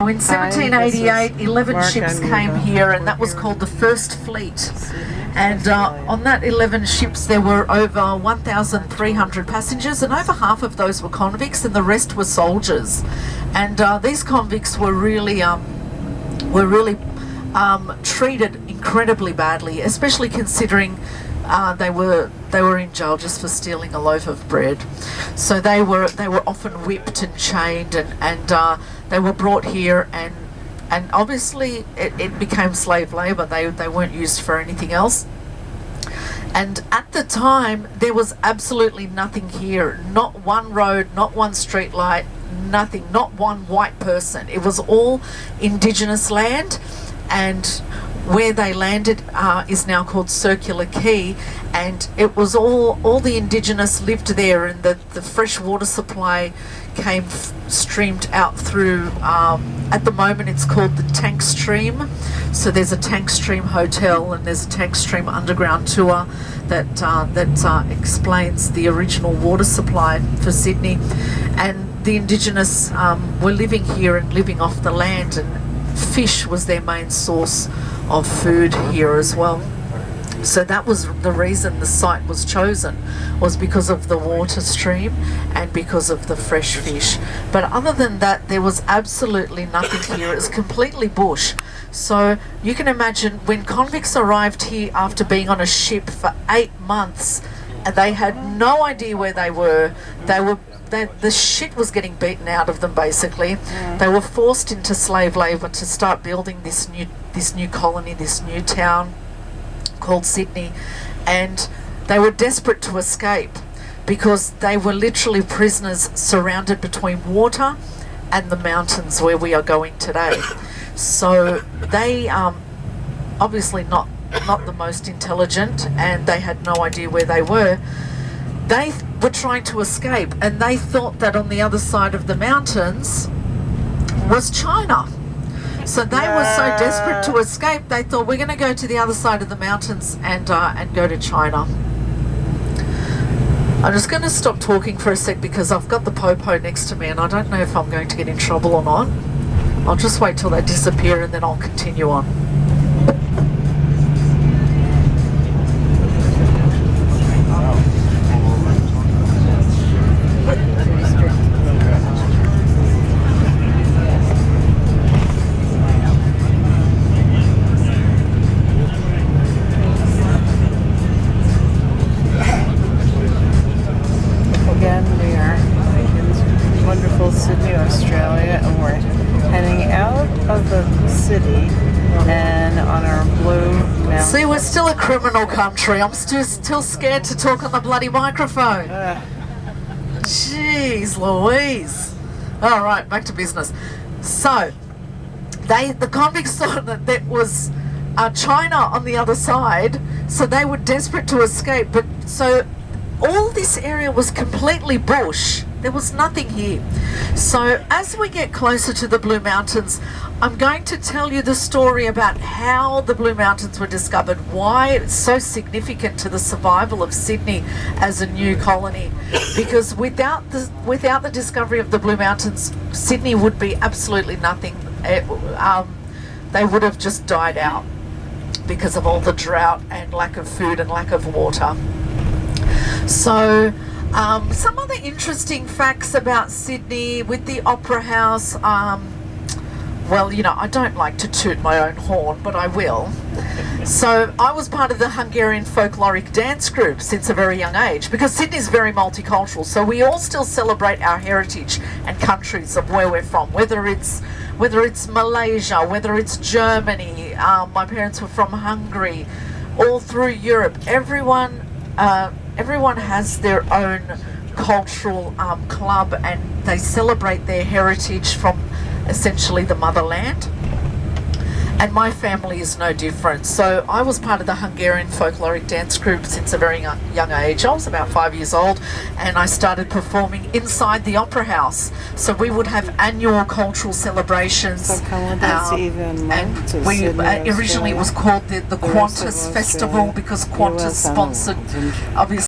In 1788, 11 ships came here, and that was called the First Fleet. And on that 11 ships there were over 1,300 passengers, and over half of those were convicts and the rest were soldiers. And these convicts were really treated incredibly badly, especially considering they were in jail just for stealing a loaf of bread. So they were often whipped and chained, and they were brought here, and obviously it became slave labour. They weren't used for anything else. And at the time there was absolutely nothing here, not one road, not one street light, nothing, not one white person. It was all indigenous land, and where they landed is now called Circular Quay, and it was all the indigenous lived there, and the fresh water supply came streamed out through, at the moment it's called the Tank Stream. So there's a Tank Stream hotel and there's a Tank Stream underground tour that explains the original water supply for Sydney. And the indigenous were living here and living off the land, and fish was their main source of food here as well. So that was the reason the site was chosen, was because of the water stream and because of the fresh fish. But other than that, there was absolutely nothing here. It was completely bush. So you can imagine when convicts arrived here after being on a ship for 8 months, and they had no idea where they were. The shit was getting beaten out of them, basically. They were forced into slave labour to start building this new colony, this new town called Sydney, and they were desperate to escape because they were literally prisoners surrounded between water and the mountains where we are going today. So they obviously not the most intelligent, and they had no idea where they were. They were trying to escape, and they thought that on the other side of the mountains was China. So they were so desperate to escape, they thought, we're going to go to the other side of the mountains and go to China. I'm just going to stop talking for a sec because I've got the popo next to me and I don't know if I'm going to get in trouble or not. I'll just wait till they disappear and then I'll continue on. Sydney, Australia, and we're heading out of the city and on our blue mountain. See, we're still a criminal country. I'm still scared to talk on the bloody microphone. Jeez Louise. All right, back to business. So the convicts thought that there was China on the other side, so they were desperate to escape. But so all this area was completely bush. There was nothing here. So as we get closer to the Blue Mountains, I'm going to tell you the story about how the Blue Mountains were discovered, why it's so significant to the survival of Sydney as a new colony. Because without the discovery of the Blue Mountains, Sydney would be absolutely nothing. They would have just died out because of all the drought and lack of food and lack of water. So some other interesting facts about Sydney with the Opera House. Well, you know, I don't like to toot my own horn, but I will. So I was part of the Hungarian folkloric dance group since a very young age, because Sydney's very multicultural, so we all still celebrate our heritage and countries of where we're from, whether it's Malaysia, whether it's Germany. My parents were from Hungary, all through Europe. Everyone has their own cultural club, and they celebrate their heritage from essentially the motherland. And my family is no different. So I was part of the Hungarian folkloric dance group since a very young age. I was about 5 years old, and I started performing inside the Opera House. So we would have annual cultural celebrations. So even and we originally it was called the Qantas Festival, because Qantas sponsored, obviously.